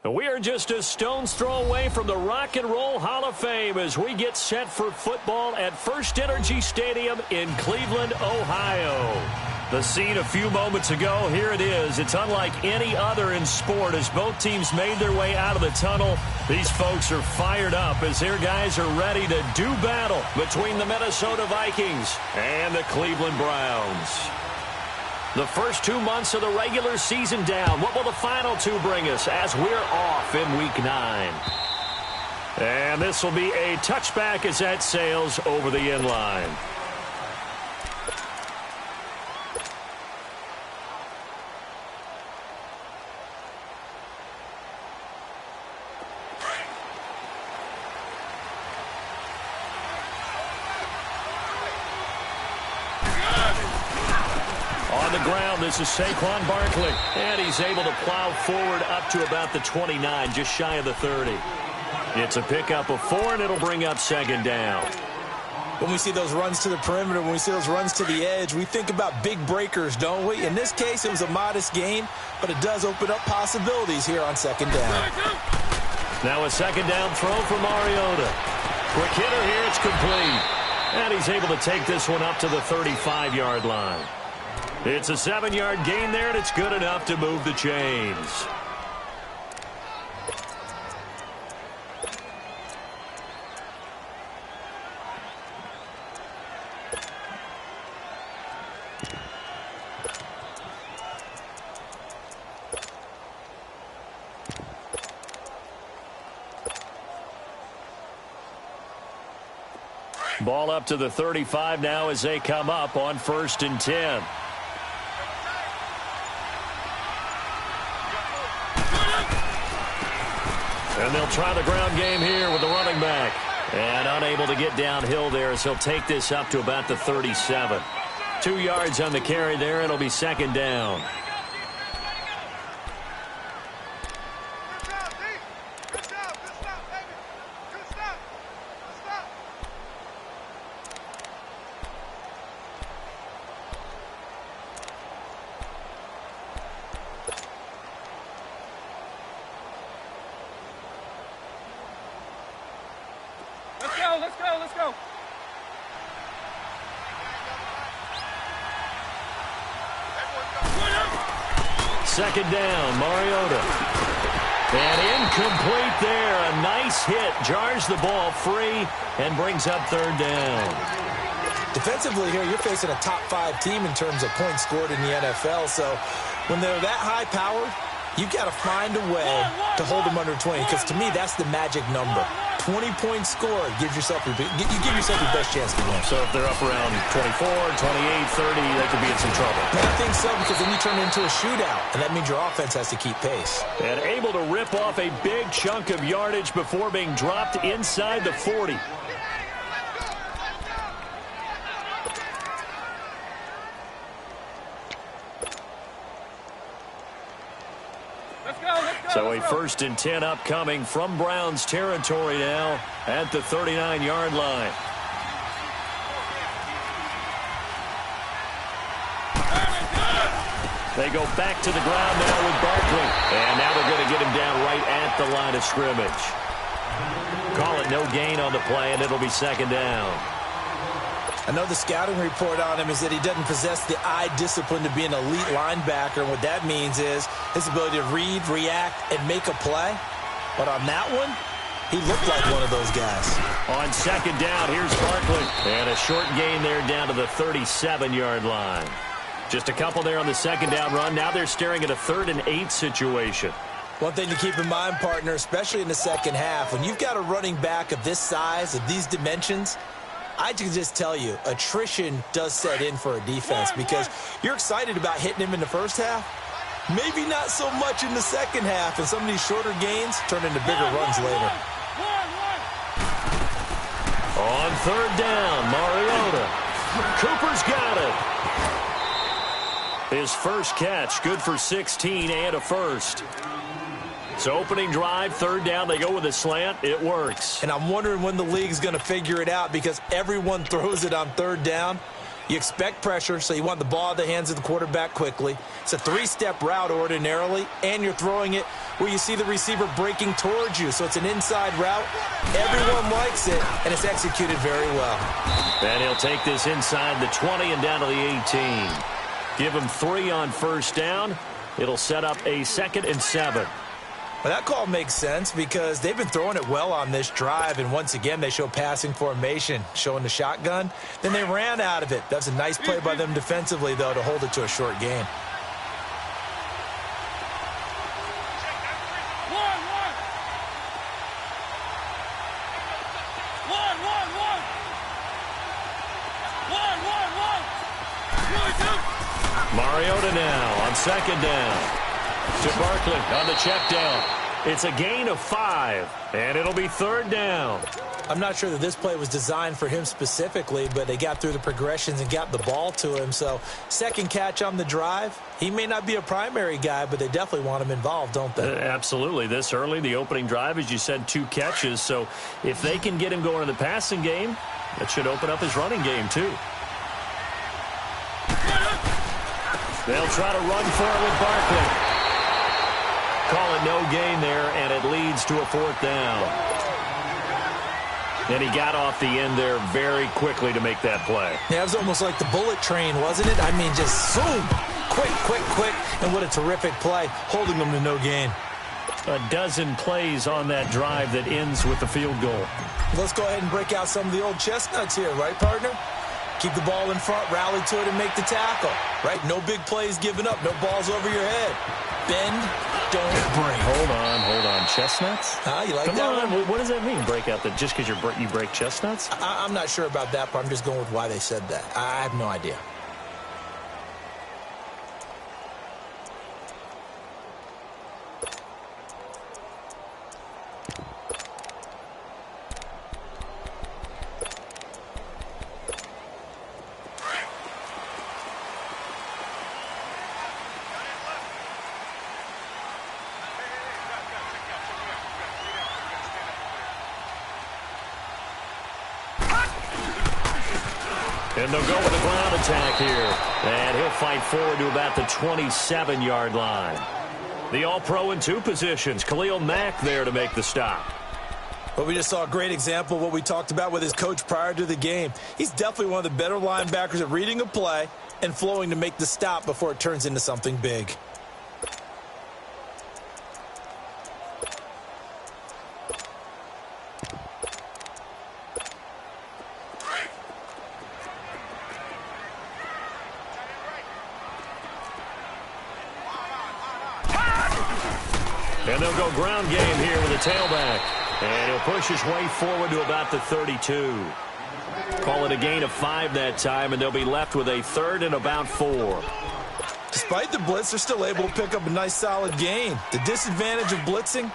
We are just a stone's throw away from the Rock and Roll Hall of Fame as we get set for football at First Energy Stadium in Cleveland, Ohio. The scene a few moments ago, here it is. It's unlike any other in sport as both teams made their way out of the tunnel. These folks are fired up as their guys are ready to do battle between the Minnesota Vikings and the Cleveland Browns. The first 2 months of the regular season down. What will the final two bring us as we're off in Week 9? And this will be a touchback as that sails over the end line. On the ground, this is Saquon Barkley, and he's able to plow forward up to about the 29, just shy of the 30. It's a pickup of 4, and it'll bring up second down. When we see those runs to the perimeter, when we see those runs to the edge, we think about big breakers, don't we? In this case, it was a modest gain, but it does open up possibilities here on second down. Now a second down throw for Mariota. Quick hitter here, it's complete. And he's able to take this one up to the 35-yard line. It's a 7-yard gain there, and it's good enough to move the chains. Ball up to the 35 now as they come up on 1st and 10. And they'll try the ground game here with the running back. And unable to get downhill there as he'll take this up to about the 37. 2 yards on the carry there. It'll be second down. Let's go. Second down, Mariota. And incomplete there. A nice hit. Jars the ball free and brings up third down. Defensively here, you're facing a top 5 team in terms of points scored in the NFL. So when they're that high powered, you've got to find a way to hold them under 20. Because to me, that's the magic number. 20 points scored gives yourself you give yourself your best chance to win. So if they're up around 24, 28, 30, they could be in some trouble. I think so, because then you turn it into a shootout, and that means your offense has to keep pace. And able to rip off a big chunk of yardage before being dropped inside the 40. So a 1st and 10 upcoming from Browns territory now at the 39-yard line. They go back to the ground now with Barkley. And now they're going to get him down right at the line of scrimmage. Call it no gain on the play, and it'll be second down. I know the scouting report on him is that he doesn't possess the eye discipline to be an elite linebacker. And what that means is his ability to read, react, and make a play. But on that one, he looked like one of those guys. On second down, here's Barkley. And a short gain there down to the 37-yard line. Just a couple there on the second down run. Now they're staring at a 3rd and 8 situation. One thing to keep in mind, partner, especially in the second half, when you've got a running back of this size, of these dimensions, I can just tell you, attrition does set in for a defense because you're excited about hitting him in the first half. Maybe not so much in the second half, and some of these shorter gains turn into bigger runs later. On 3rd down, Mariota. Cooper's got it. His first catch, good for 16 and a first. So opening drive, 3rd down, they go with a slant. It works. And I'm wondering when the league's going to figure it out because everyone throws it on 3rd down. You expect pressure, so you want the ball in the hands of the quarterback quickly. It's a three-step route ordinarily, and you're throwing it where you see the receiver breaking towards you. So it's an inside route. Everyone likes it, and it's executed very well. And he'll take this inside the 20 and down to the 18. Give him 3 on first down. It'll set up a 2nd and 7. Well, that call makes sense because they've been throwing it well on this drive, and once again, they show passing formation, showing the shotgun. Then they ran out of it. That's a nice play by them defensively, though, to hold it to a short gain. Mariota now on 2nd down. To Barkley on the check down. It's a gain of 5, and it'll be 3rd down. I'm not sure that this play was designed for him specifically, but they got through the progressions and got the ball to him. So, second catch on the drive. He may not be a primary guy, but they definitely want him involved, don't they? Absolutely. This early, the opening drive, as you said, 2 catches. So, if they can get him going in the passing game, that should open up his running game, too. They'll try to run for it with Barkley. Call it no gain there, and it leads to a 4th down. And he got off the end there very quickly to make that play. Yeah, it was almost like the bullet train, wasn't it? I mean, just zoom, quick, and what a terrific play, holding them to no gain. A dozen plays on that drive that ends with the field goal. Let's go ahead and break out some of the old chestnuts here, right, partner? Keep the ball in front, rally to it, and make the tackle, right? No big plays given up, no balls over your head. Bend, don't break. Hold on. Chestnuts? You like Come that on. one? What does that mean, break out? Just because you break chestnuts? I'm not sure about that part. I'm just going with why they said that. I have no idea. And they'll go with a ground attack here. And he'll fight forward to about the 27-yard line. The All-Pro in 2 positions. Khalil Mack there to make the stop. But we just saw a great example of what we talked about with his coach prior to the game. He's definitely one of the better linebackers at reading a play and flowing to make the stop before it turns into something big. And they'll go ground game here with a tailback. And he'll push his way forward to about the 32. Call it a gain of 5 that time, and they'll be left with a 3rd and about 4. Despite the blitz, they're still able to pick up a nice solid gain. The disadvantage of blitzing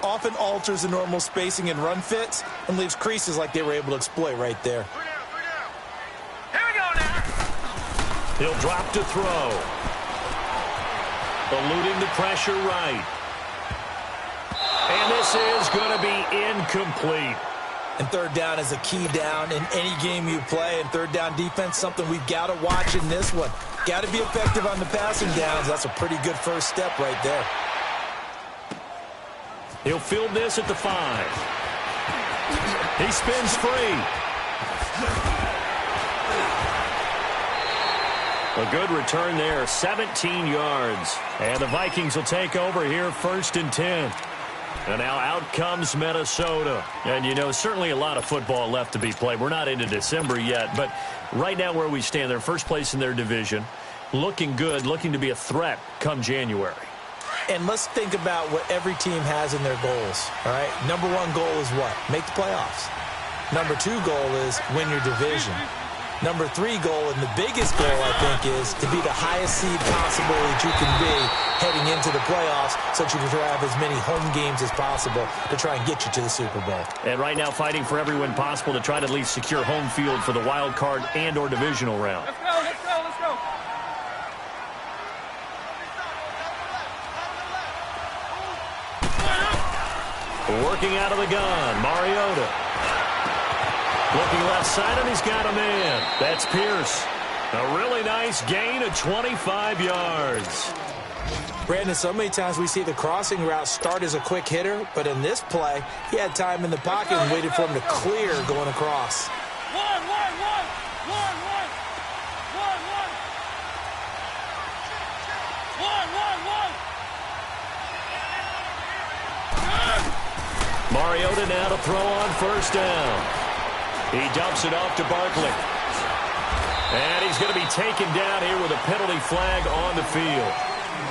often alters the normal spacing and run fits and leaves creases like they were able to exploit right there. Here we go now. He'll drop to throw. Eluding the pressure right. And this is going to be incomplete. And 3rd down is a key down in any game you play. And 3rd down defense, something we've got to watch in this one. Got to be effective on the passing downs. That's a pretty good first step right there. He'll field this at the 5. He spins free. A good return there, 17 yards. And the Vikings will take over here, 1st and 10. And now out comes Minnesota. And, you know, certainly a lot of football left to be played. We're not into December yet, but right now where we stand, they're first place in their division. Looking good, looking to be a threat come January. And let's think about what every team has in their goals, all right? Number 1 goal is what? Make the playoffs. Number 2 goal is win your division. Number 3 goal, and the biggest goal, I think, is to be the highest seed possible that you can be heading into the playoffs so that you can have as many home games as possible to try and get you to the Super Bowl. And right now fighting for every win possible to try to at least secure home field for the wild card and or divisional round. Let's go, let's go, let's go. Working out of the gun, Mariota. Looking left side, and he's got a man. That's Pierce. A really nice gain of 25 yards. Brandon, so many times we see the crossing route start as a quick hitter, but in this play, he had time in the pocket and waited for him to clear going across. Mariota now to throw on first down. He dumps it off to Barkley. And he's going to be taken down here with a penalty flag on the field.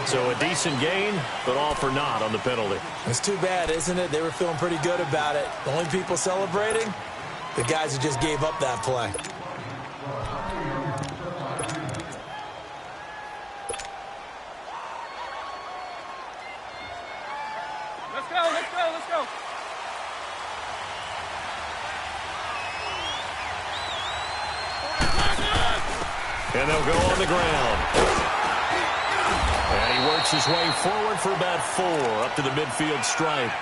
So a decent gain, but all for naught on the penalty. It's too bad, isn't it? They were feeling pretty good about it. The only people celebrating, the guys who just gave up that play. Let's go, let's go, let's go. And they'll go on the ground. And he works his way forward for about 4 up to the midfield stripe.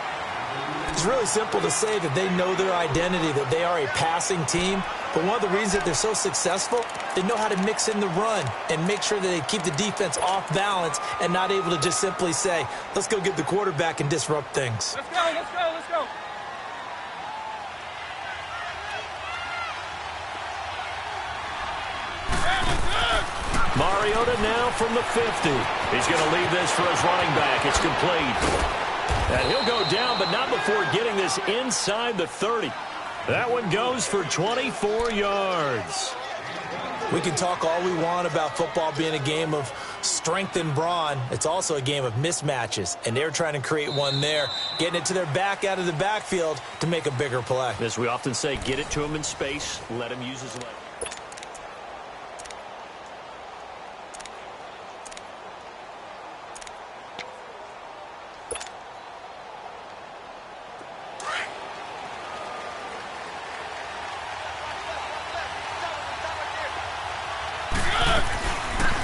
It's really simple to say that they know their identity, that they are a passing team. But one of the reasons that they're so successful, they know how to mix in the run and make sure that they keep the defense off balance and not able to just simply say, let's go get the quarterback and disrupt things. Let's go, let's go, let's go. Mariota now from the 50. He's going to leave this for his running back. It's complete. And he'll go down, but not before getting this inside the 30. That one goes for 24 yards. We can talk all we want about football being a game of strength and brawn. It's also a game of mismatches, and they're trying to create one there, getting it to their back out of the backfield to make a bigger play. As we often say, get it to him in space, let him use his leg.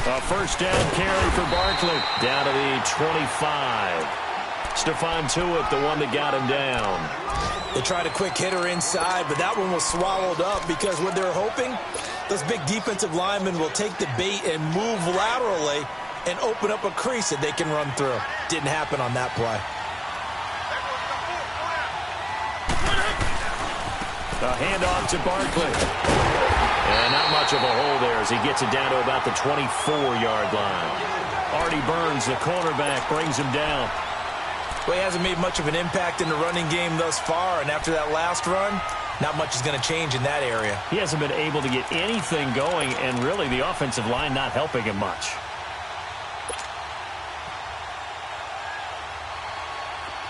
A first down carry for Barkley. Down to the 25. Stephon Tuitt, the one that got him down. They tried a quick hitter inside, but that one was swallowed up because what they're hoping, those big defensive linemen will take the bait and move laterally and open up a crease that they can run through. Didn't happen on that play. A handoff to Barkley. And not much of a hole there as he gets it down to about the 24-yard line. Artie Burns, the cornerback, brings him down. Well, he hasn't made much of an impact in the running game thus far, and after that last run, not much is going to change in that area. He hasn't been able to get anything going, and really the offensive line not helping him much.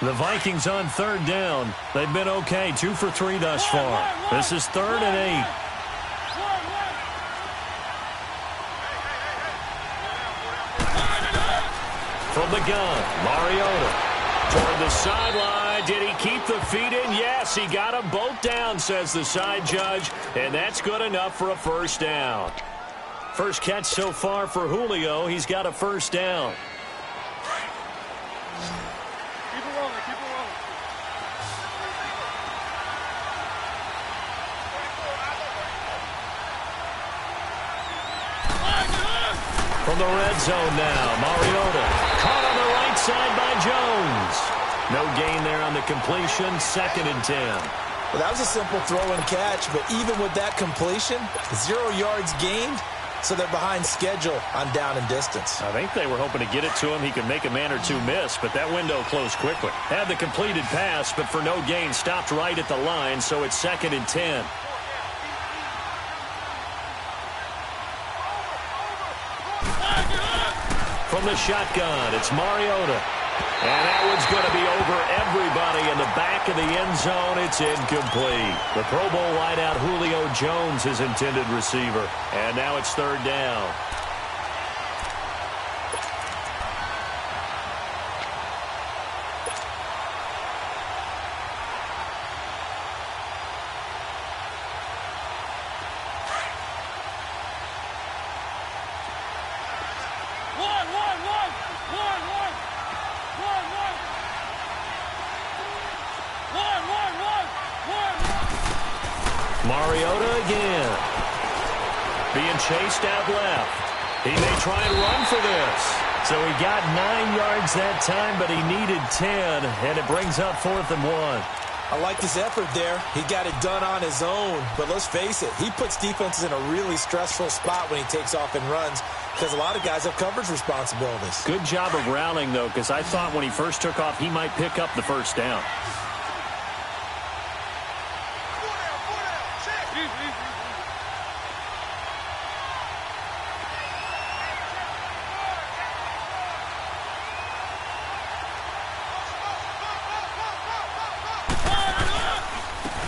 The Vikings on third down. They've been okay, 2 for 3 thus far. This is 3rd and 8. From the gun, Mariota toward the sideline. Did he keep the feet in? Yes, he got them both down, says the side judge, and that's good enough for a first down. First catch so far for Julio. He's got a first down. Keep it rolling, keep it rolling. From the red zone now, Mariota caught on the right side by Jones. No gain there on the completion, 2nd and 10. Well, that was a simple throw and catch, but even with that completion, 0 yards gained, so they're behind schedule on down and distance. I think they were hoping to get it to him. He could make a man or two miss, but that window closed quickly. Had the completed pass, but for no gain, stopped right at the line, so it's 2nd and 10. From the shotgun, it's Mariota. And that one's going to be over everybody in the back of the end zone. It's incomplete. The Pro Bowl wideout Julio Jones, his intended receiver. And now it's 3rd down. Mariota again. being chased out left. He may try and run for this. So he got 9 yards that time, but he needed 10, and it brings up 4th and 1. I like his effort there. He got it done on his own. But let's face it, he puts defenses in a really stressful spot when he takes off and runs because a lot of guys have coverage responsibilities. Good job of rallying, though, because I thought when he first took off, he might pick up the first down.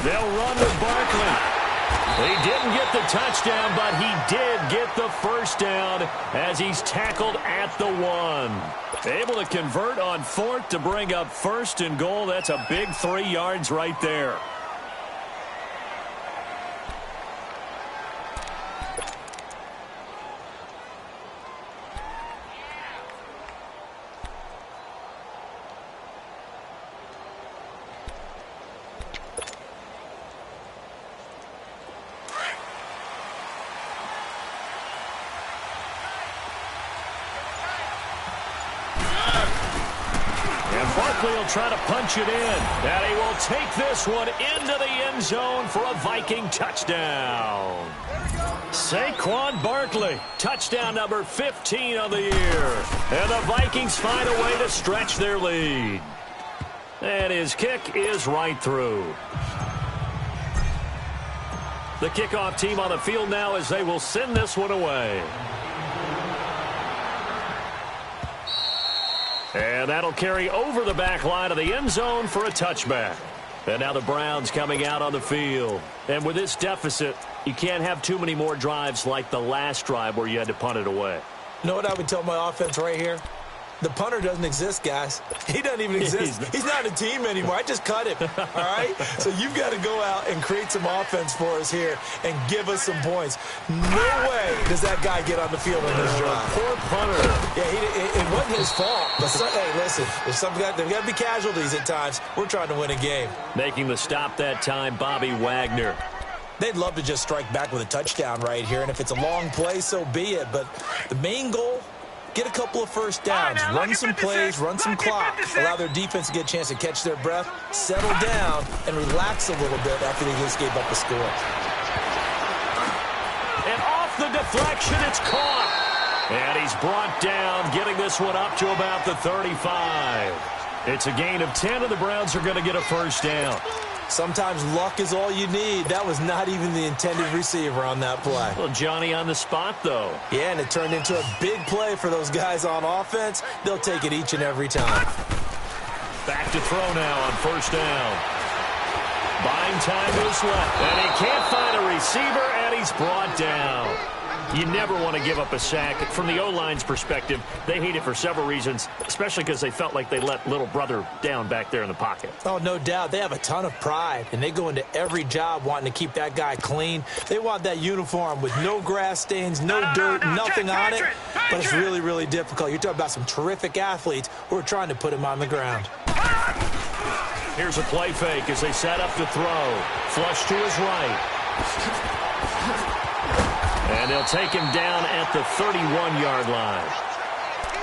They'll run with Barkley. He didn't get the touchdown, but he did get the first down as he's tackled at the 1. Able to convert on 4th to bring up 1st and goal. That's a big 3 yards right there. Barkley will try to punch it in, and he will take this one into the end zone for a Viking touchdown. Saquon Barkley, touchdown number 15 of the year. And the Vikings find a way to stretch their lead. And his kick is right through. The kickoff team on the field now as they will send this one away. And that'll carry over the back line of the end zone for a touchback. And now the Browns coming out on the field. And with this deficit, you can't have too many more drives like the last drive where you had to punt it away. You know what I would tell my offense right here? The punter doesn't exist, guys. He doesn't even exist. He's not a team anymore. I just cut him, all right? So you've got to go out and create some offense for us here and give us some points. No way does that guy get on the field on this drive. Poor punter. Yeah, it wasn't his fault. But hey, listen, there's got to be casualties at times. We're trying to win a game. Making the stop that time, Bobby Wagner. They'd love to just strike back with a touchdown right here, and if it's a long play, so be it. But the main goal, get a couple of first downs, run some plays, run some clock, allow their defense to get a chance to catch their breath, settle down, and relax a little bit after they just gave up the score. And off the deflection, it's caught. And he's brought down, getting this one up to about the 35. It's a gain of 10, and the Browns are going to get a first down. Sometimes luck is all you need. That was not even the intended receiver on that play. Well, Johnny on the spot, though. Yeah, and it turned into a big play for those guys on offense. They'll take it each and every time. Back to throw now on first down. Buying time is left, and he can't find a receiver, and he's brought down. You never want to give up a sack. From the O-line's perspective, they hate it for several reasons, especially because they felt like they let little brother down back there in the pocket. Oh, no doubt. They have a ton of pride, and they go into every job wanting to keep that guy clean. They want that uniform with no grass stains, no dirt, nothing on it. But it's really, really difficult. You're talking about some terrific athletes who are trying to put him on the ground. Here's a play fake as they set up to throw. Flush to his right. And they'll take him down at the 31-yard line.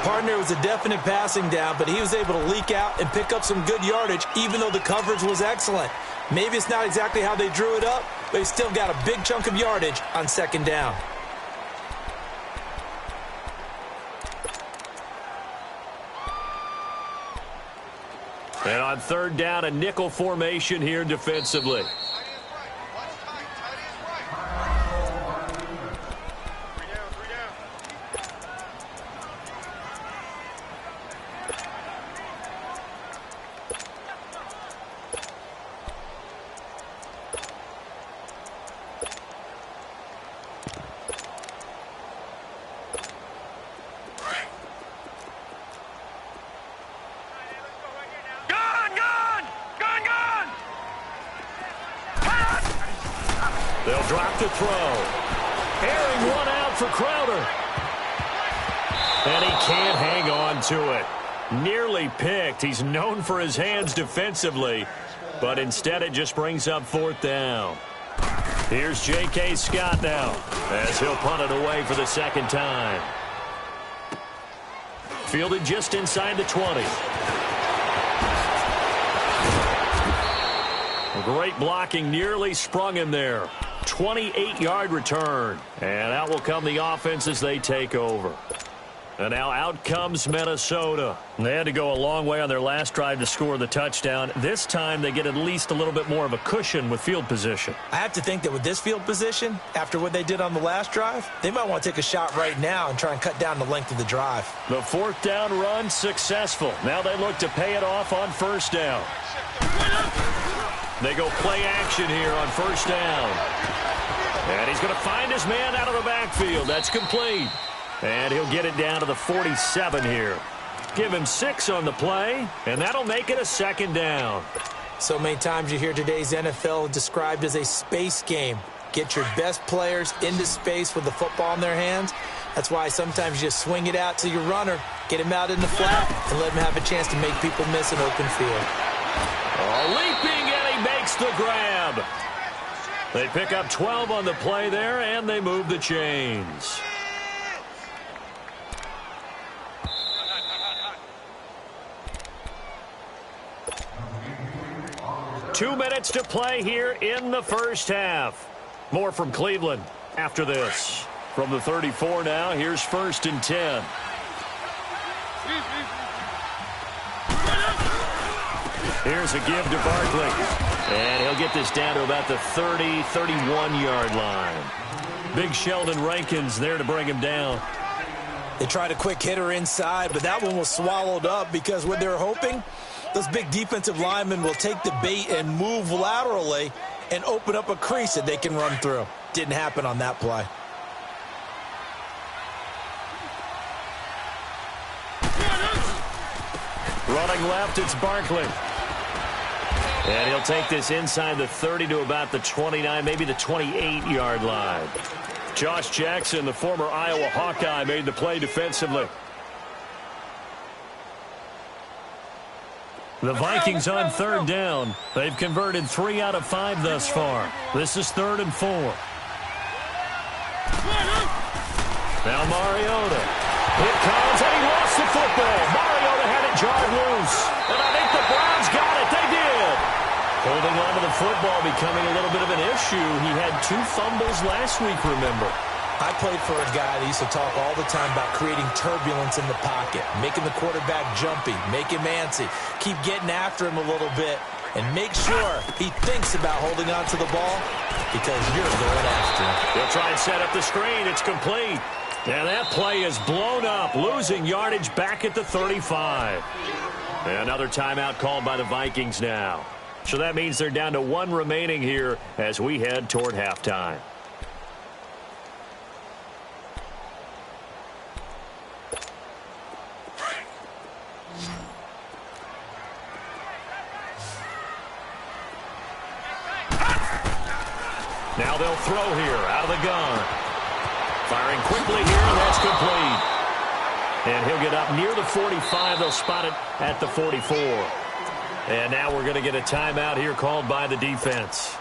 Partner, was a definite passing down, but he was able to leak out and pick up some good yardage, even though the coverage was excellent. Maybe it's not exactly how they drew it up, but he still got a big chunk of yardage on second down. And on third down, a nickel formation here defensively. They'll drop to throw. Airing one out for Crowder. And he can't hang on to it. Nearly picked. He's known for his hands defensively, but instead it just brings up fourth down. Here's J.K. Scott now as he'll punt it away for the second time. Fielded just inside the 20. Great blocking, nearly sprung him there. 28-yard return. And out will come the offense as they take over. And now out comes Minnesota. They had to go a long way on their last drive to score the touchdown. This time they get at least a little bit more of a cushion with field position. I have to think that with this field position, after what they did on the last drive, they might want to take a shot right now and try and cut down the length of the drive. The fourth down run successful. Now they look to pay it off on first down. They go play action here on first down. And he's going to find his man out of the backfield. That's complete. And he'll get it down to the 47 here. Give him 6 on the play, and that'll make it a second down. So many times you hear today's NFL described as a space game. Get your best players into space with the football in their hands. That's why sometimes you just swing it out to your runner, get him out in the flat, and let him have a chance to make people miss an open field. Leaping, and he makes the grab. They pick up 12 on the play there, and they move the chains. Two minutes to play here in the first half. More from Cleveland after this. From the 34 now, here's 1st and 10. Here's a give to Barkley. And he'll get this down to about the 30, 31-yard line. Big Sheldon Rankins there to bring him down. They tried a quick hitter inside, but that one was swallowed up because what they're hoping, those big defensive linemen will take the bait and move laterally and open up a crease that they can run through. Didn't happen on that play. Running left, it's Barkley. And he'll take this inside the 30 to about the 29, maybe the 28-yard line. Josh Jackson, the former Iowa Hawkeye, made the play defensively. The Vikings on third down. They've converted 3 out of 5 thus far. This is 3rd and 4. Now Mariota. Here comes, and he lost the football. Mariota had it jarred loose. And I think the Browns got it. They did. Holding on to the football becoming a little bit of an issue. He had 2 fumbles last week, remember. I played for a guy that used to talk all the time about creating turbulence in the pocket, making the quarterback jumpy, make him antsy, keep getting after him a little bit, and make sure he thinks about holding on to the ball because you're going after him. He'll try and set up the screen. It's complete. And that play is blown up, losing yardage back at the 35. Another timeout called by the Vikings now. So that means they're down to 1 remaining here as we head toward halftime. Now they'll throw here out of the gun. Firing quickly here, and that's complete. And he'll get up near the 45. They'll spot it at the 44. And now we're going to get a timeout here called by the defense,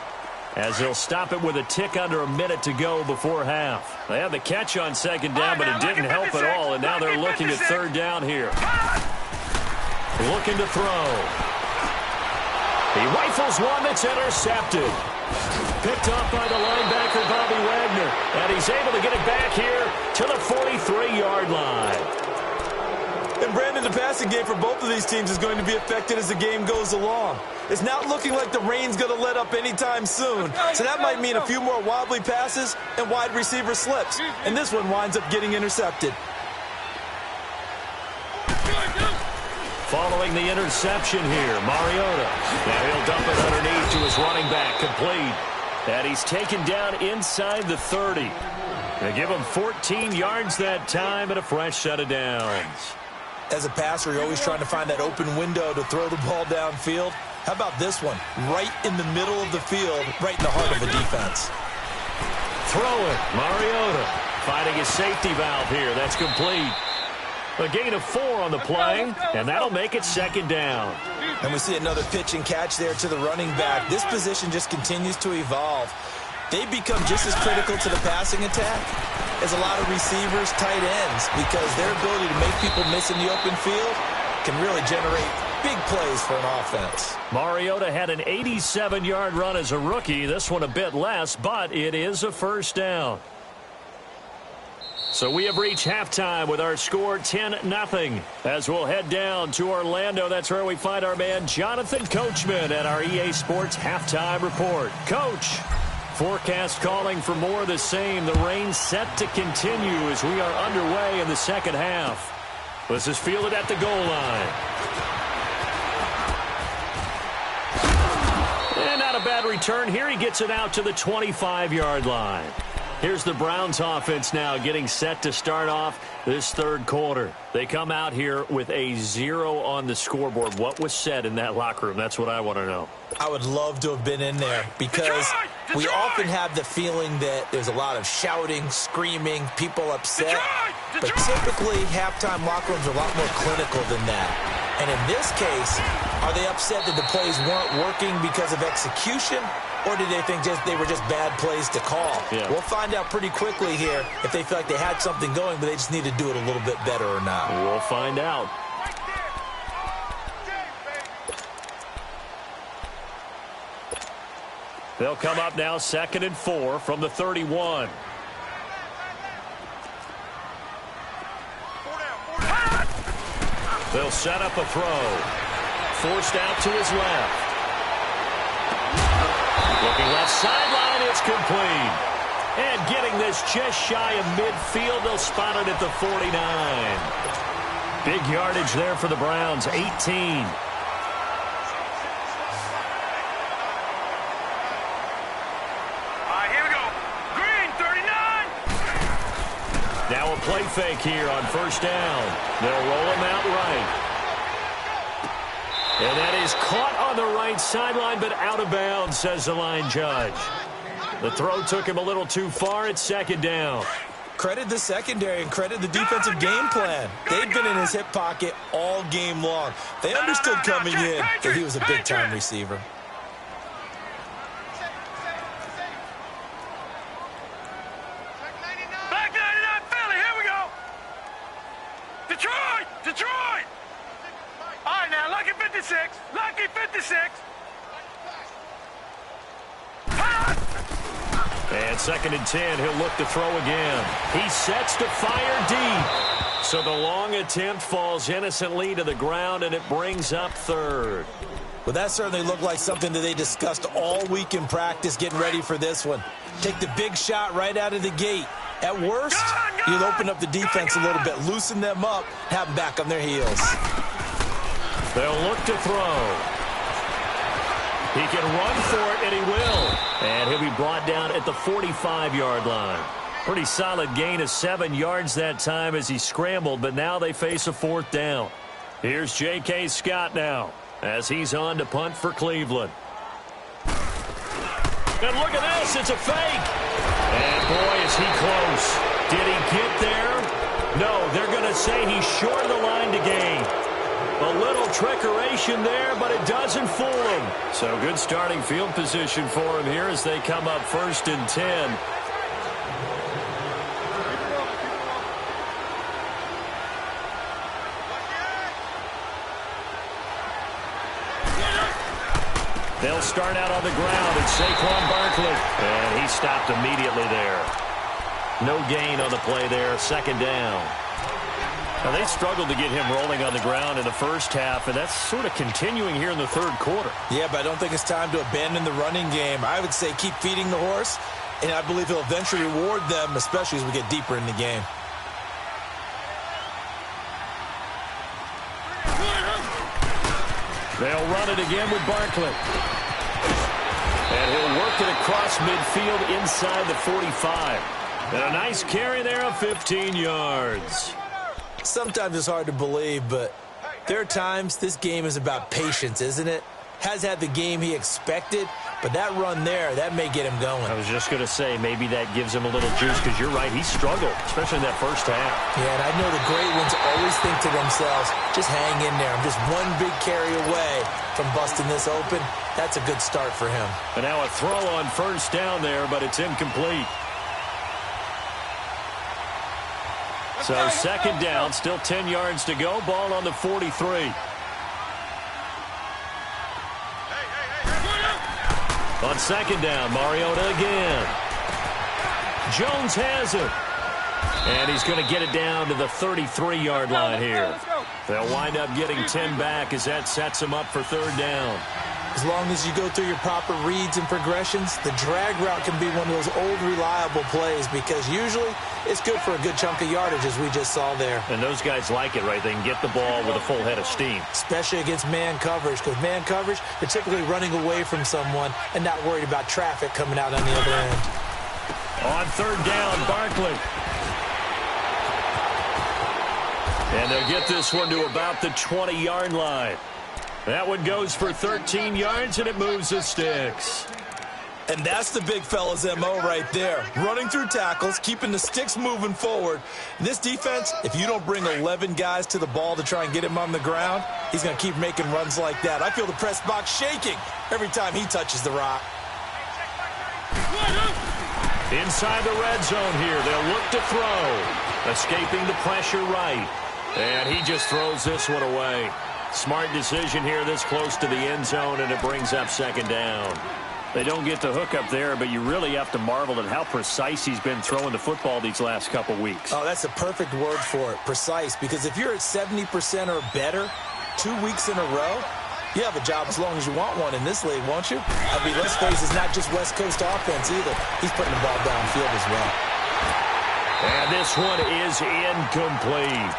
as they'll stop it with a tick under a minute to go before half. They had the catch on second down, but it didn't help at all. And now they're looking at third down here. Looking to throw. He rifles one that's intercepted. Picked off by the linebacker, Bobby Wagner. And he's able to get it back here to the 43-yard line. And Brandon, the passing game for both of these teams is going to be affected as the game goes along. It's not looking like the rain's going to let up anytime soon. So that might mean a few more wobbly passes and wide receiver slips. And this one winds up getting intercepted. Following the interception here, Mariota. Now he'll dump it underneath to his running back, complete. And he's taken down inside the 30. They give him 14 yards that time and a fresh set of downs. As a passer, you're always trying to find that open window to throw the ball downfield. How about this one? Right in the middle of the field, right in the heart of the defense. Throw it. Mariota finding his safety valve here. That's complete. A gain of 4 on the play, and that'll make it second down. And we see another pitch and catch there to the running back. This position just continues to evolve. they become just as critical to the passing attack as a lot of receivers, tight ends, because their ability to make people miss in the open field can really generate big plays for an offense. Mariota had an 87-yard run as a rookie. This one a bit less, but it is a first down. So we have reached halftime with our score 10-0. As we'll head down to Orlando, that's where we find our man Jonathan Coachman at our EA Sports Halftime Report. Coach, forecast calling for more of the same. The rain set to continue as we are underway in the second half. This is fielded at the goal line. And not a bad return here. He gets it out to the 25-yard line. Here's the Browns offense now getting set to start off this third quarter. They come out here with a 0 on the scoreboard. What was said in that locker room? That's what I want to know. I would love to have been in there because we often have the feeling that there's a lot of shouting, screaming, people upset. But typically, halftime locker rooms are a lot more clinical than that. And in this case, are they upset that the plays weren't working because of execution? Or did they think they were just bad plays to call? Yeah. We'll find out pretty quickly here if they feel like they had something going, but they just need to do it a little bit better or not. We'll find out. They'll come up now 2nd and 4 from the 31. They'll set up a throw. Forced out to his left. Looking left sideline, it's complete. And getting this just shy of midfield, they'll spot it at the 49. Big yardage there for the Browns, 18. Here we go. Green, 39. Now a play fake here on first down. They'll roll him out right. And that is caught on the right sideline, but out of bounds, says the line judge. The throw took him a little too far. It's 2nd down. Credit the secondary and credit the defensive game plan. They've been in his hip pocket all game long. They understood coming in that he was a big-time receiver. Back 99, Philly, here we go. Detroit, Detroit. All right, now, lucky 56, lucky 56. And 2nd and 10, he'll look to throw again. He sets to fire deep. So the long attempt falls innocently to the ground, and it brings up 3rd. Well, that certainly looked like something that they discussed all week in practice getting ready for this one. Take the big shot right out of the gate. At worst, you'll open up the defense a little bit, loosen them up, have them back on their heels. They'll look to throw. He can run for it, and he will. And he'll be brought down at the 45-yard line. Pretty solid gain of 7 yards that time as he scrambled, but now they face a 4th down. Here's J.K. Scott now as he's on to punt for Cleveland. And look at this, it's a fake. And boy, is he close. Did he get there? No, they're going to say he's short of the line to gain. A little trickeration there, but it doesn't fool him. So good starting field position for him here as they come up 1st and 10. They'll start out on the ground. It's Saquon Barkley. And he stopped immediately there. No gain on the play there. 2nd down. Now, they struggled to get him rolling on the ground in the first half, and that's sort of continuing here in the 3rd quarter. Yeah, but I don't think it's time to abandon the running game. I would say keep feeding the horse, and I believe he'll eventually reward them, especially as we get deeper in the game. They'll run it again with Barkley. And he'll work it across midfield inside the 45. And a nice carry there of 15 yards. Sometimes it's hard to believe, but there are times this game is about patience, isn't it? Has had the game he expected, But that run there, that may get him going. I was just going to say, maybe that gives him a little juice, because you're right, he struggled, especially in that first half. Yeah, and I know the great ones always think to themselves, just hang in there. I'm just one big carry away from busting this open. That's a good start for him. And now a throw on first down there, but it's incomplete. So second down, still 10 yards to go. Ball on the 43. On second down, Mariota again. Jones has it. And he's going to get it down to the 33-yard line here. They'll wind up getting 10 back as that sets him up for third down. As long as you go through your proper reads and progressions, the drag route can be one of those old reliable plays, because usually it's good for a good chunk of yardage, as we just saw there. And those guys like it, right? They can get the ball with a full head of steam. Especially against man coverage, because man coverage, they're typically running away from someone and not worried about traffic coming out on the other end. On third down, Barkley. And they'll get this one to about the 20-yard line. That one goes for 13 yards, and it moves the sticks. And that's the big fella's M.O. right there. Running through tackles, keeping the sticks moving forward. This defense, if you don't bring 11 guys to the ball to try and get him on the ground, he's going to keep making runs like that. I feel the press box shaking every time he touches the rock. Inside the red zone here, they'll look to throw. Escaping the pressure right. And he just throws this one away. Smart decision here this close to the end zone, and it brings up second down. They don't get the hook up there, but you really have to marvel at how precise he's been throwing the football these last couple weeks. Oh, that's a perfect word for it, precise, because if you're at 70% or better 2 weeks in a row, you have a job as long as you want one in this league, won't you? I mean, let's face it, it's not just West Coast offense either. He's putting the ball downfield as well. And this one is incomplete.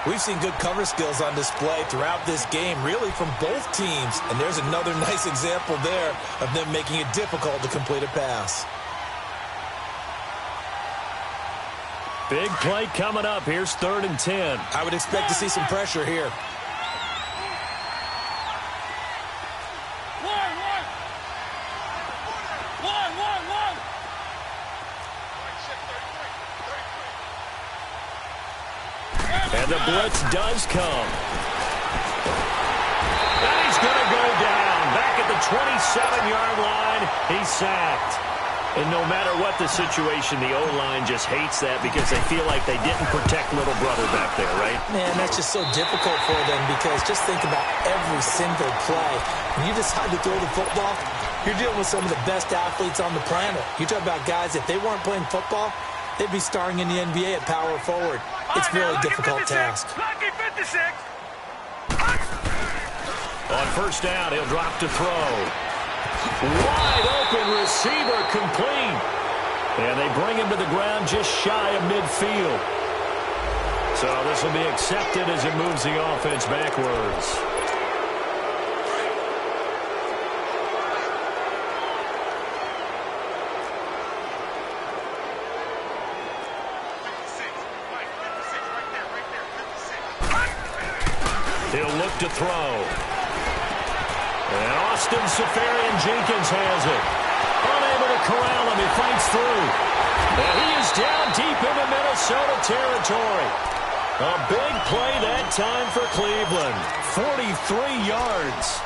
We've seen good cover skills on display throughout this game, really from both teams. And there's another nice example there of them making it difficult to complete a pass. Big play coming up. Here's 3rd and 10. I would expect to see some pressure here. And the blitz does come. And he's going to go down. Back at the 27-yard line, he's sacked. And no matter what the situation, the O-line just hates that because they feel like they didn't protect little brother back there, right? Man, that's just so difficult for them, because just think about every single play. When you decide to throw the football, you're dealing with some of the best athletes on the planet. You talk about guys, if they weren't playing football, they'd be starring in the NBA at power forward. It's a really difficult task. Lucky 56. On first down, he'll drop to throw. Wide open receiver, complete. And they bring him to the ground just shy of midfield. So this will be accepted as it moves the offense backwards. He'll look to throw. And Austin Seferian-Jenkins has it. Unable to corral him. He fights through. And he is down deep into Minnesota territory. A big play that time for Cleveland. 43 yards.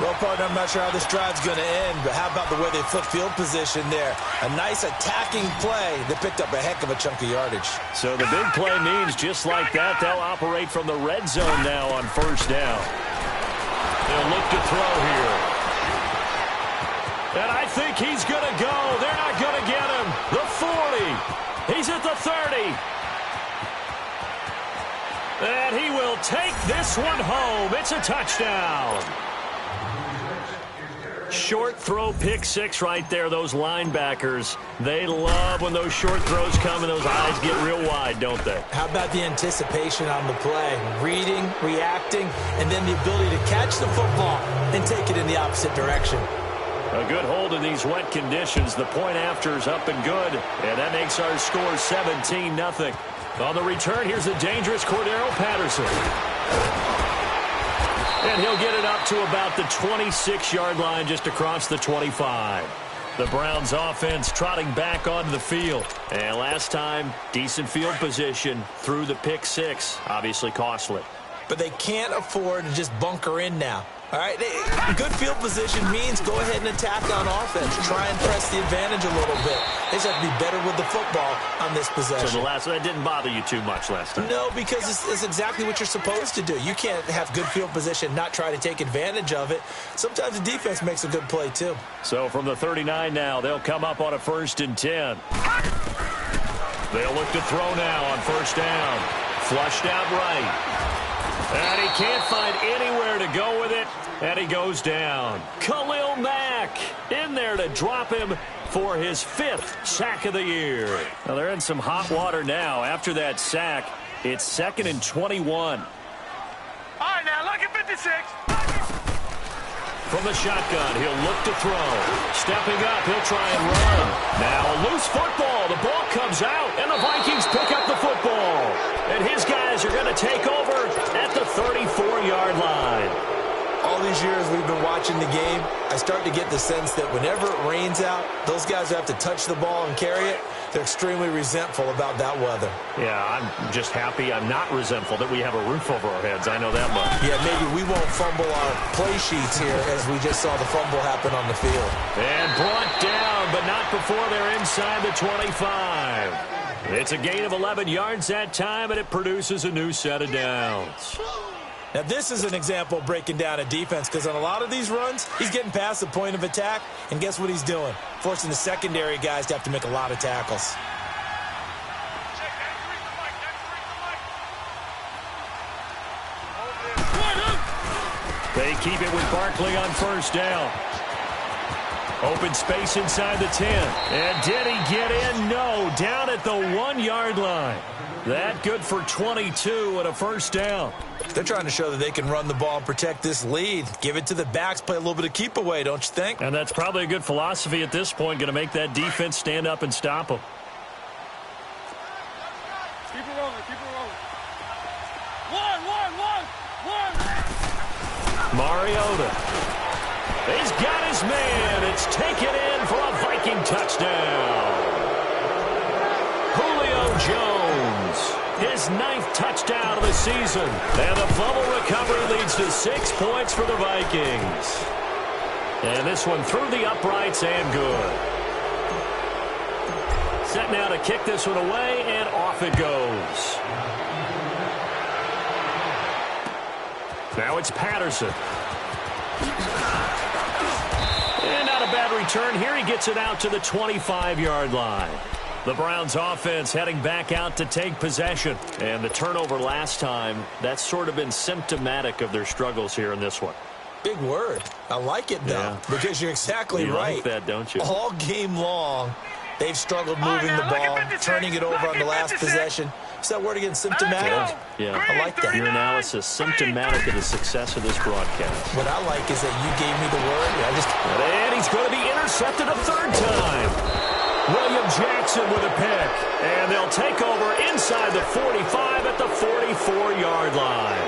Well, partner, I'm not sure how this drive's going to end, but how about the way they flip field position there? A nice attacking play that picked up a heck of a chunk of yardage. So the big play means just like that, they'll operate from the red zone now on first down. They'll look to throw here. And I think he's going to go. They're not going to get him. The 40. He's at the 30. And he will take this one home. It's a touchdown. Short throw, pick six right there. Those linebackers, they love when those short throws come and those eyes get real wide, don't they? How about the anticipation on the play? Reading, reacting, and then the ability to catch the football and take it in the opposite direction. A good hold in these wet conditions. The point after is up and good, and that makes our score 17-0. On the return, here's the dangerous Cordero Patterson. And he'll get it up to about the 26-yard line just across the 25. The Browns offense trotting back onto the field. And last time, decent field position through the pick six. Obviously costly. But they can't afford to just bunker in now. All right, good field position means go ahead and attack on offense. Try and press the advantage a little bit. They just have to be better with the football on this possession. So that didn't bother you too much last time? No, because it's exactly what you're supposed to do. You can't have good field position, not try to take advantage of it. Sometimes the defense makes a good play, too. So from the 39 now, they'll come up on a 1st and 10. They'll look to throw now on 1st down. Flushed out right. And he can't find anywhere to go with it, and he goes down. Khalil Mack in there to drop him for his 5th sack of the year. Now they're in some hot water now. After that sack, it's 2nd and 21. All right, now, look at 56. From the shotgun, he'll look to throw. Stepping up, he'll try and run. Now a loose football. The ball comes out, and the Vikings pick up the football. And his guys are going to take over at the 34-yard line. All these years we've been watching the game, I start to get the sense that whenever it rains out, those guys who have to touch the ball and carry it, they're extremely resentful about that weather. Yeah, I'm just happy I'm not resentful that we have a roof over our heads. I know that much. Yeah, maybe we won't fumble our play sheets here as we just saw the fumble happen on the field. And brought down, but not before they're inside the 25. It's a gain of 11 yards that time, and it produces a new set of downs. Now, this is an example of breaking down a defense because on a lot of these runs, he's getting past the point of attack, and guess what he's doing? Forcing the secondary guys to have to make a lot of tackles. They keep it with Barkley on 1st down. Open space inside the 10. And did he get in? No. Down at the 1-yard line. That good for 22 and a 1st down. They're trying to show that they can run the ball and protect this lead. Give it to the backs, play a little bit of keep away, don't you think? And that's probably a good philosophy at this point, going to make that defense stand up and stop them. Keep it rolling, keep it rolling. One. Mariota. He's got his man. It's taken in for a Viking touchdown. Julio Jones, his 9th touchdown of the season. And the fumble recovery leads to 6 points for the Vikings. And this one through the uprights and good. Set now to kick this one away, and off it goes. Now it's Patterson. And not a bad return. Here he gets it out to the 25-yard line. The Browns offense heading back out to take possession. And the turnover last time, that's sort of been symptomatic of their struggles here in this one. Big word. I like it, though, because you're exactly right. You like that, don't you? All game long, they've struggled moving the ball, turning it over on the last possession. Is that word again, symptomatic? Yeah. I like that. Your analysis, symptomatic of the success of this broadcast. What I like is that you gave me the word. And he's going to be intercepted a 3rd time. William Jackson with a pick. And they'll take over inside the 45 at the 44-yard line.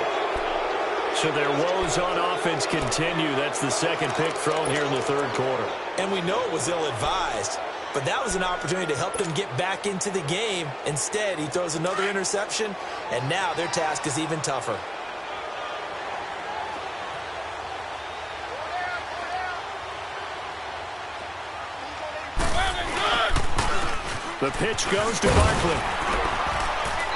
So their woes on offense continue. That's the 2nd pick thrown here in the 3rd quarter. And we know it was ill-advised. But that was an opportunity to help them get back into the game. Instead, he throws another interception, and now their task is even tougher. The pitch goes to Barkley.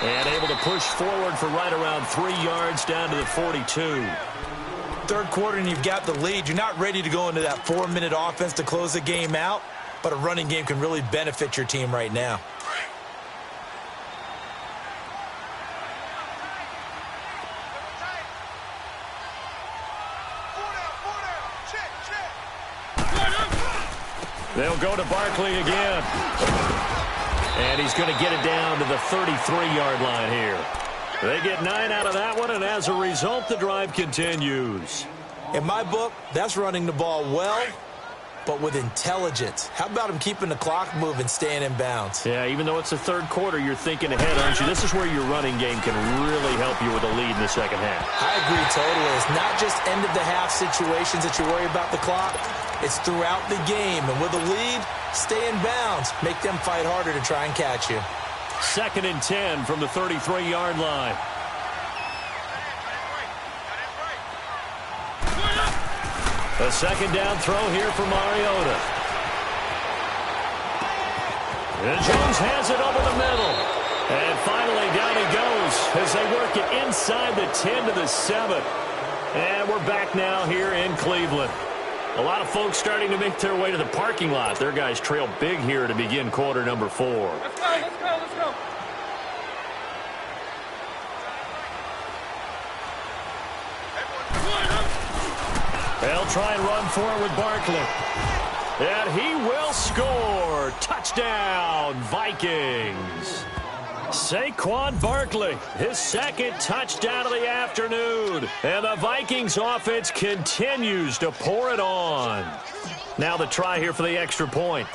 And able to push forward for right around 3 yards down to the 42. 3rd quarter, and you've got the lead. You're not ready to go into that 4-minute offense to close the game out. But a running game can really benefit your team right now. They'll go to Barkley again. And he's going to get it down to the 33-yard line here. They get 9 out of that one, and as a result, the drive continues. In my book, that's running the ball well but with intelligence. How about him keeping the clock moving, staying in bounds? Yeah, even though it's the third quarter, you're thinking ahead, aren't you? This is where your running game can really help you with a lead in the second half. I agree totally. It's not just end-of-the-half situations that you worry about the clock. It's throughout the game. And with a lead, stay in bounds. Make them fight harder to try and catch you. 2nd and 10 from the 33-yard line. A second down throw here for Mariota. And Jones has it over the middle. And finally down he goes as they work it inside the 10 to the 7. And we're back now here in Cleveland. A lot of folks starting to make their way to the parking lot. Their guys trail big here to begin quarter number 4. Let's go, let's go, let's go. They'll try and run for it with Barkley. And he will score. Touchdown, Vikings. Saquon Barkley, his second touchdown of the afternoon. And the Vikings offense continues to pour it on. Now the try here for the extra point.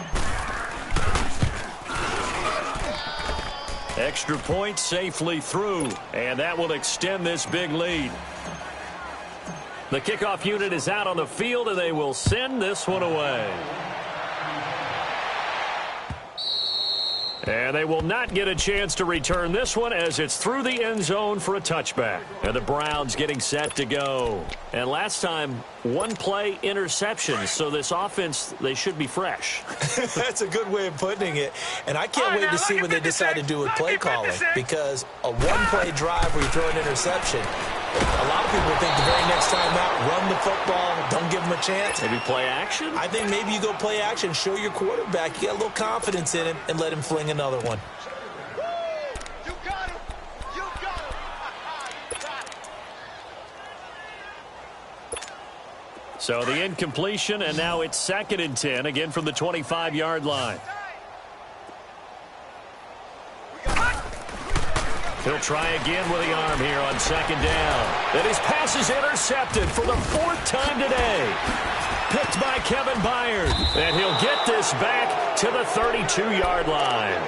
Extra point safely through. And that will extend this big lead. The kickoff unit is out on the field, and they will send this one away. And they will not get a chance to return this one as it's through the end zone for a touchback. And the Browns getting set to go. And last time, one play interception. So this offense, they should be fresh. That's a good way of putting it. And I can't wait to see what they decide to do with play calling. Because a one-play drive where you throw an interception, a lot of people think the very next time out, run the football, don't give them a chance. Maybe play action? I think maybe you go play action, show your quarterback, you got a little confidence in him, and let him fling another one. You got him. You got him. So the incompletion, and now it's 2nd and 10, again from the 25-yard line. He'll try again with the arm here on 2nd down. And his pass is intercepted for the 4th time today. Picked by Kevin Byard. And he'll get this back to the 32-yard line.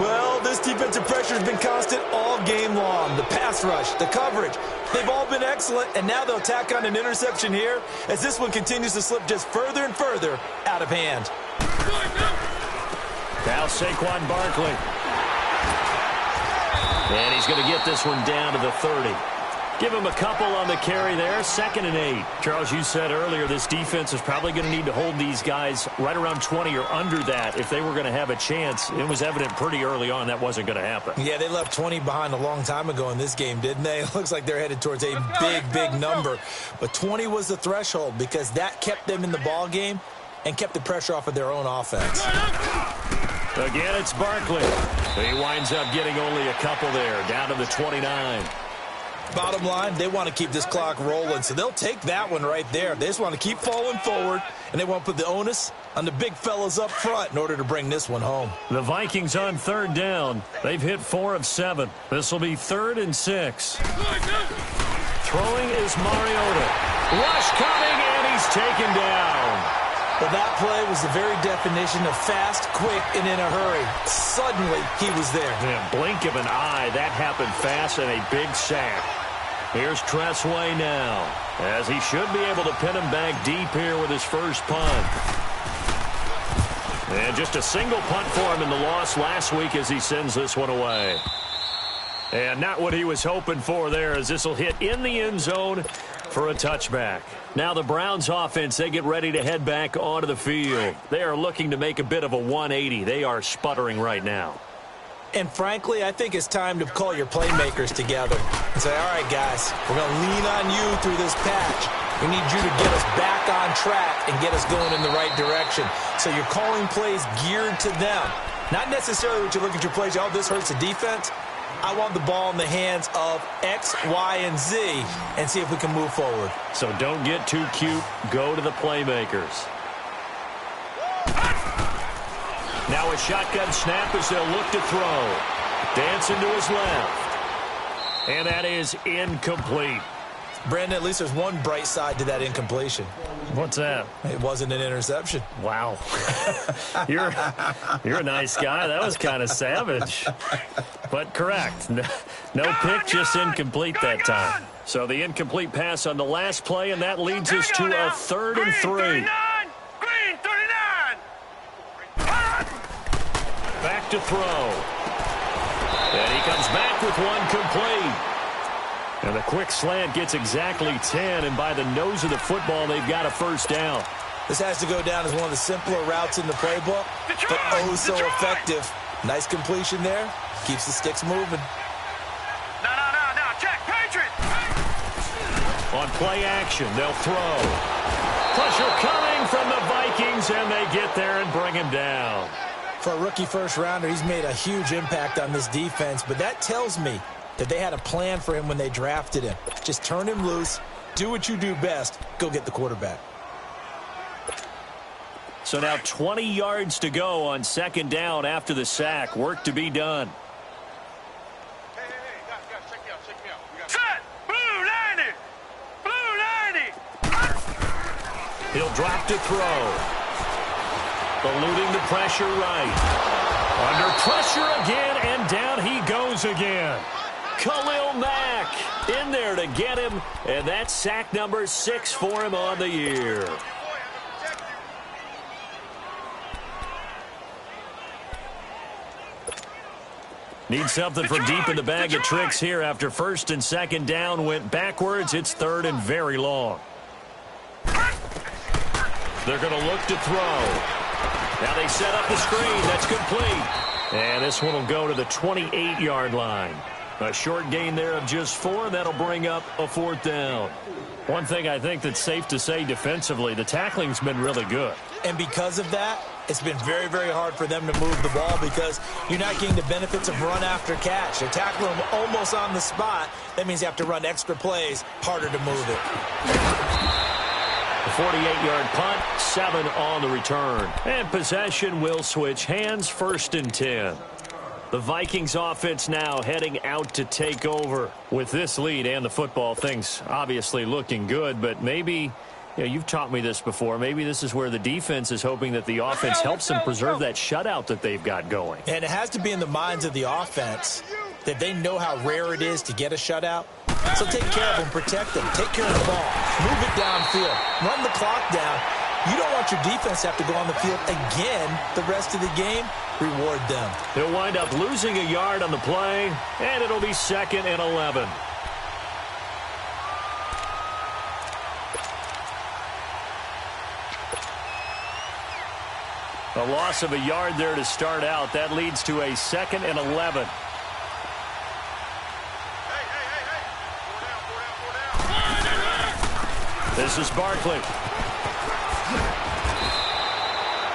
Well, this defensive pressure has been constant all game long. The pass rush, the coverage, they've all been excellent. And now they'll tack on an interception here as this one continues to slip just further and further out of hand. Now Saquon Barkley. And he's going to get this one down to the 30. Give him a couple on the carry there. 2nd and 8. Charles, you said earlier this defense is probably going to need to hold these guys right around 20 or under that if they were going to have a chance. It was evident pretty early on that wasn't going to happen. Yeah, they left 20 behind a long time ago in this game, didn't they? It looks like they're headed towards a big number. But 20 was the threshold because that kept them in the ball game and kept the pressure off of their own offense. Again, it's Barkley. He winds up getting only a couple there, down to the 29. Bottom line, they want to keep this clock rolling, so they'll take that one right there. They just want to keep falling forward, and they want to put the onus on the big fellas up front in order to bring this one home. The Vikings on 3rd down. They've hit 4 of 7. This will be 3rd and 6. Throwing is Mariota. Rush coming, and he's taken down. Well, that play was the very definition of fast, quick, and in a hurry. Suddenly, he was there. Yeah, blink of an eye. That happened fast and a big sack. Here's Tressway now, as he should be able to pin him back deep here with his first punt. And just a single punt for him in the loss last week as he sends this one away. And not what he was hoping for there, as this will hit in the end zone for a touchback. Now the Browns offense, they get ready to head back onto the field. They are looking to make a bit of a 180. They are sputtering right now. And frankly, I think it's time to call your playmakers together and say, all right, guys, we're going to lean on you through this patch. We need you to get us back on track and get us going in the right direction. So you're calling plays geared to them. Not necessarily what you look at your plays, oh, this hurts the defense. I want the ball in the hands of X, Y, and Z and see if we can move forward. So don't get too cute. Go to the playmakers. Now a shotgun snap as they'll look to throw. Dancing to his left. And that is incomplete. Brandon, at least there's one bright side to that incompletion. What's that? It wasn't an interception. Wow. You're a nice guy. That was kind of savage. But correct. No pick, just incomplete that time. So the incomplete pass on the last play, and that leads us to a 3rd and 3. Green 39! Back to throw. And he comes back with one complete. And the quick slant gets exactly 10, and by the nose of the football, they've got a first down. This has to go down as one of the simpler routes in the playbook, but oh so effective. Nice completion there. Keeps the sticks moving. No, check, Patriot! On play action, they'll throw. Pressure coming from the Vikings, and they get there and bring him down. For a rookie first-rounder, he's made a huge impact on this defense, but that tells me that they had a plan for him when they drafted him. Just turn him loose, do what you do best, go get the quarterback. So now 20 yards to go on 2nd down after the sack. Work to be done. Hey, guys, check me out. Set! Blue 90! He'll drop to throw. Eluding the pressure right. Under pressure again, and down he goes again. Khalil Mack in there to get him, and that's sack number 6 for him on the year. Need something from deep in the bag of tricks here after 1st and 2nd down went backwards. It's 3rd and very long. They're going to look to throw. Now they set up the screen. That's complete. And this one will go to the 28-yard line. A short gain there of just 4. That'll bring up a 4th down. One thing I think that's safe to say defensively, the tackling's been really good. And because of that, it's been very, very hard for them to move the ball because you're not getting the benefits of run after catch. They're tackling them almost on the spot. That means you have to run extra plays, harder to move it. A 48-yard punt, 7 on the return. And possession will switch hands, 1st and 10. The Vikings offense now heading out to take over. With this lead and the football, things obviously looking good, but maybe, you've taught me this before, maybe this is where the defense is hoping that the offense helps them preserve that shutout that they've got going. And it has to be in the minds of the offense that they know how rare it is to get a shutout. So take care of them, protect them, take care of the ball, move it downfield, run the clock down. You don't want your defense to have to go on the field again the rest of the game. Reward them. They'll wind up losing a yard on the play, and it'll be 2nd and 11. A loss of a yard there to start out. That leads to a 2nd and 11. This is Barkley.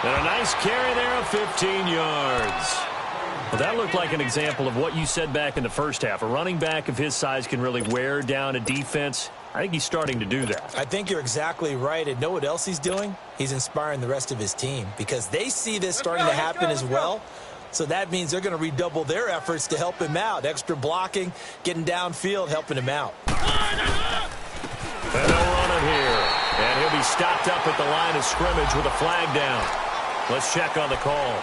And a nice carry there of 15 yards. Well, that looked like an example of what you said back in the first half. A running back of his size can really wear down a defense. I think he's starting to do that. I think you're exactly right. And know what else he's doing? He's inspiring the rest of his team because they see this starting to happen as well. So that means they're going to redouble their efforts to help him out. Extra blocking, getting downfield, helping him out. And they'll run it here. And he'll be stopped up at the line of scrimmage with a flag down. Let's check on the call.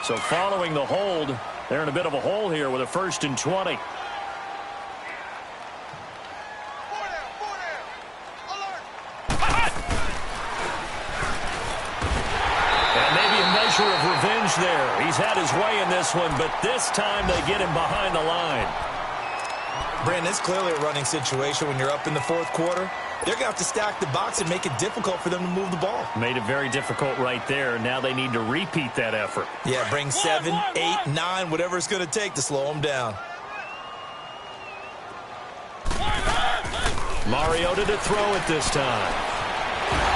So following the hold, they're in a bit of a hole here with a 1st and 20. And maybe a measure of revenge there. He's had his way in this one, but this time they get him behind the line. Brandon, it's clearly a running situation when you're up in the 4th quarter. They're going to have to stack the box and make it difficult for them to move the ball. Made it very difficult right there. Now they need to repeat that effort. Yeah, bring 7, 8, 9, whatever it's going to take to slow them down. Mariota to throw it this time.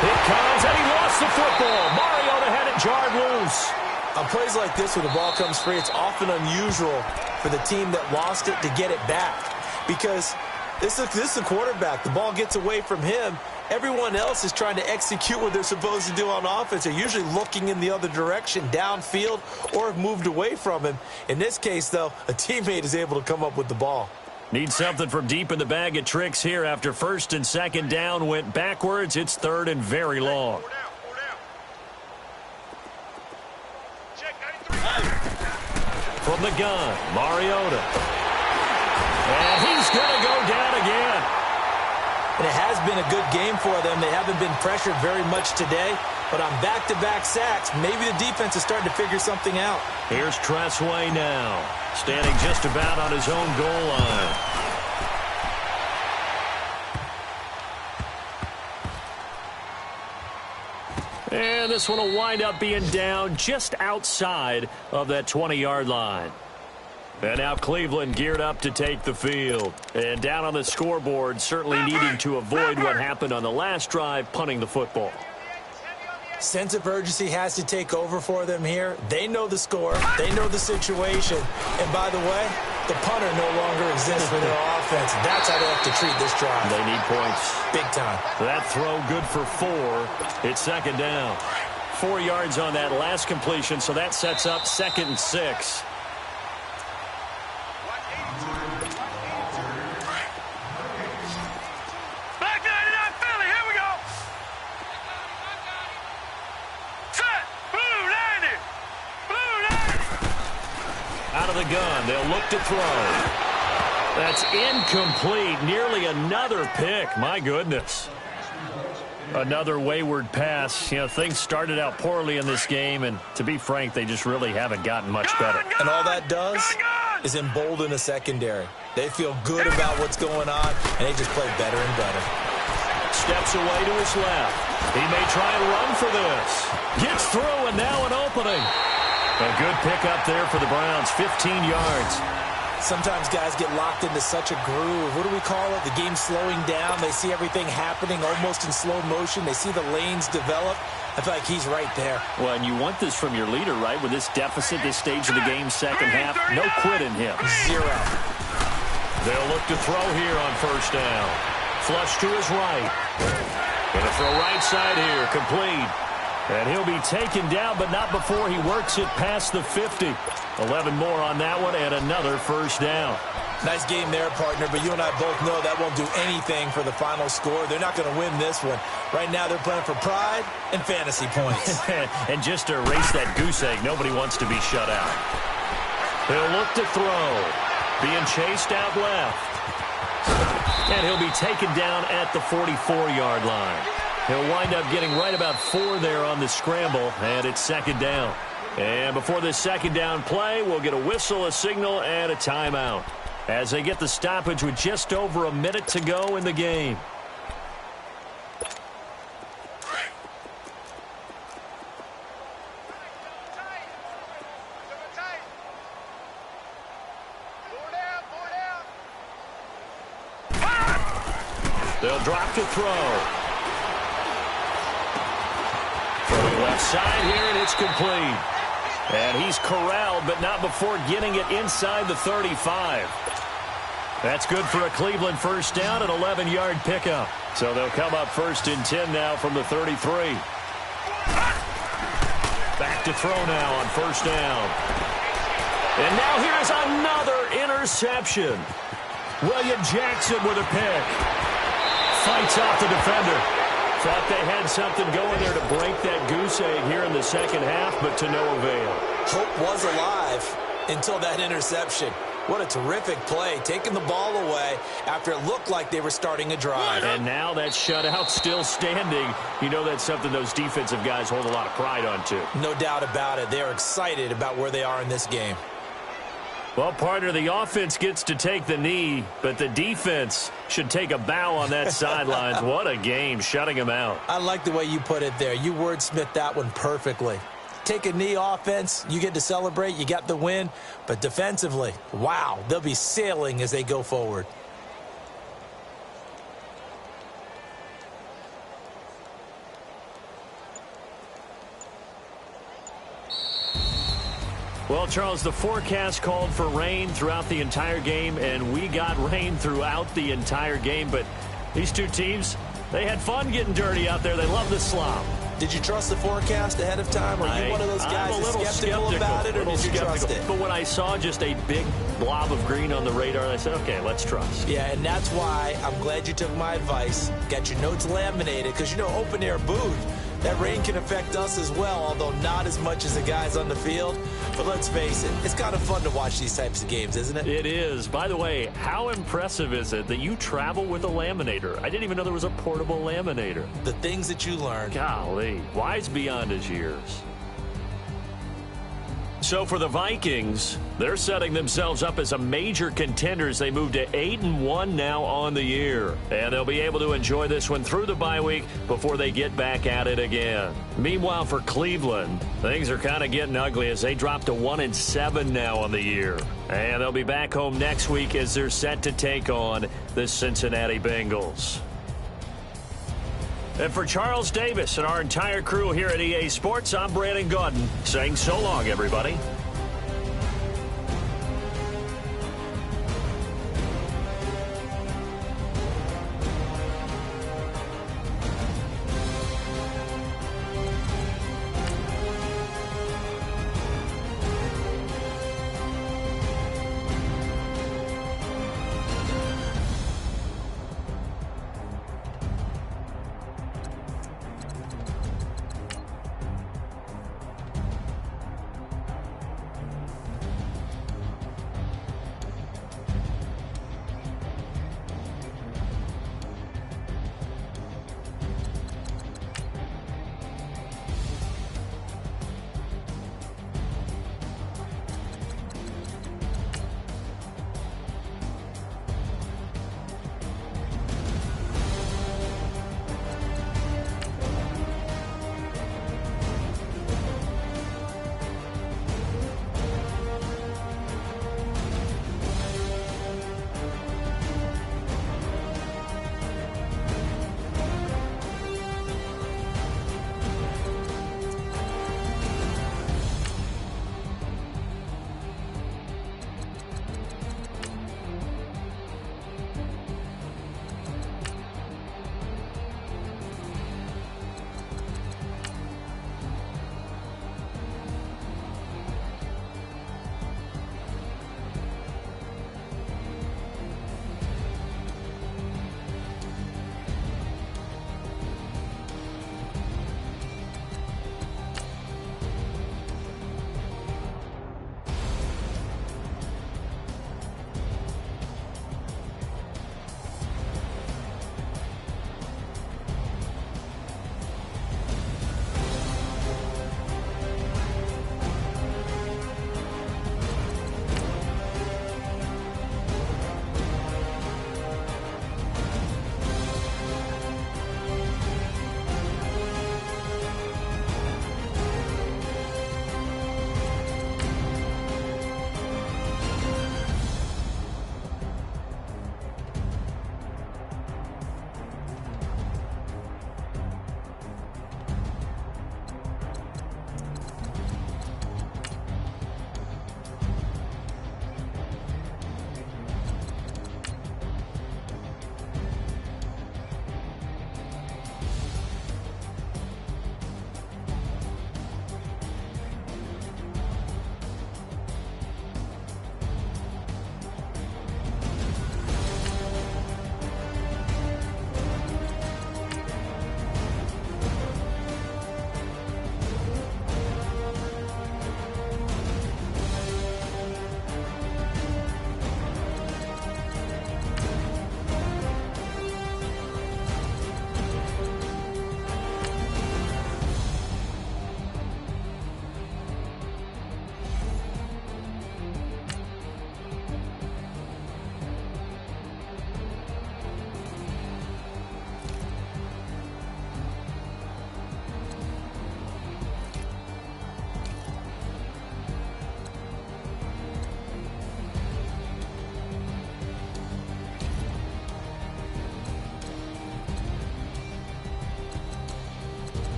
It comes, and he lost the football. Mariota had it jarred loose. On plays like this, when the ball comes free, it's often unusual for the team that lost it to get it back. Because this is a quarterback. The ball gets away from him, Everyone else is trying to execute what they're supposed to do on offense. They're usually looking in the other direction, downfield, or have moved away from him. In this case, though, a teammate is able to come up with the ball. Need something from deep in the bag of tricks here after first and second down went backwards. It's third and very long. From the gun, Mariota. And he's going to go down again. And it has been a good game for them. They haven't been pressured very much today, but on back-to-back sacks, maybe the defense is starting to figure something out. Here's Tressway now, standing just about on his own goal line. And this one will wind up being down just outside of that 20-yard line. And now Cleveland geared up to take the field. And down on the scoreboard, certainly needing to avoid what happened on the last drive, punting the football. Sense of urgency has to take over for them here. They know the score. They know the situation. And by the way, the punter no longer exists for their offense. That's how they have to treat this drive. They need points. Big time. That throw good for 4. It's second down. 4 yards on that last completion, so that sets up 2nd and 6. Out of the gun, they'll look to throw. That's incomplete. Nearly another pick. My goodness. Another wayward pass. You know, things started out poorly in this game, and to be frank, they just really haven't gotten much better. And all that does is embolden a secondary. They feel good about what's going on, and they just play better and better. Steps away to his left. He may try and run for this. Gets through, and now an opening. A good pickup there for the Browns, 15 yards. Sometimes guys get locked into such a groove. What do we call it? The game's slowing down. They see everything happening almost in slow motion. They see the lanes develop. I feel like he's right there. Well, and you want this from your leader, right? With this deficit, this stage of the game, second half, no quit in him. 0. They'll look to throw here on first down. Flush to his right. Gonna throw right side here, complete. And he'll be taken down, but not before he works it past the 50. 11 more on that one, and another first down. Nice game there, partner, but you and I both know that won't do anything for the final score. They're not going to win this one. Right now, they're playing for pride and fantasy points. And just to erase that goose egg, nobody wants to be shut out. He'll look to throw. Being chased out left. And he'll be taken down at the 44-yard line. He'll wind up getting right about 4 there on the scramble, and it's second down. And before this second down play, we'll get a whistle, a signal, and a timeout as they get the stoppage with just over a minute to go in the game. They'll drop to throw. Left side here, and it's complete. And he's corralled, but not before getting it inside the 35. That's good for a Cleveland first down, an 11-yard pickup. So they'll come up first and 10 now from the 33. Back to throw now on first down. And now here's another interception. William Jackson with a pick. Fights off the defender. Thought they had something going there to break that goose egg here in the second half, but to no avail. Hope was alive until that interception. What a terrific play, taking the ball away after it looked like they were starting a drive. And now that shutout still standing. You know that's something those defensive guys hold a lot of pride on, too. No doubt about it. They're excited about where they are in this game. Well, partner, the offense gets to take the knee, but the defense should take a bow on that sidelines. What a game, shutting them out. I like the way you put it there. You wordsmithed that one perfectly. Take a knee offense, you get to celebrate, you got the win, but defensively, wow, they'll be sailing as they go forward. Well, Charles, the forecast called for rain throughout the entire game, and we got rain throughout the entire game. But these two teams, They had fun getting dirty out there. They love the slop. Did you trust the forecast ahead of time? Are you one of those guys I'm a little skeptical about it, or did you trust it? But when I saw just a big blob of green on the radar, I said, okay, let's trust. Yeah, and that's why I'm glad you took my advice. Got your notes laminated, because, you know, open-air booth, that rain can affect us as well, although not as much as the guys on the field. But let's face it, it's kind of fun to watch these types of games, isn't it? It is. By the way, how impressive is it that you travel with a laminator? I didn't even know there was a portable laminator. The things that you learn. Golly, wise beyond his years. So for the Vikings, they're setting themselves up as a major contender as they move to 8-1 now on the year. And they'll be able to enjoy this one through the bye week before they get back at it again. Meanwhile, for Cleveland, things are kind of getting ugly as they drop to 1-7 now on the year. And they'll be back home next week as they're set to take on the Cincinnati Bengals. And for Charles Davis and our entire crew here at EA Sports, I'm Brandon Gaudin saying so long, everybody.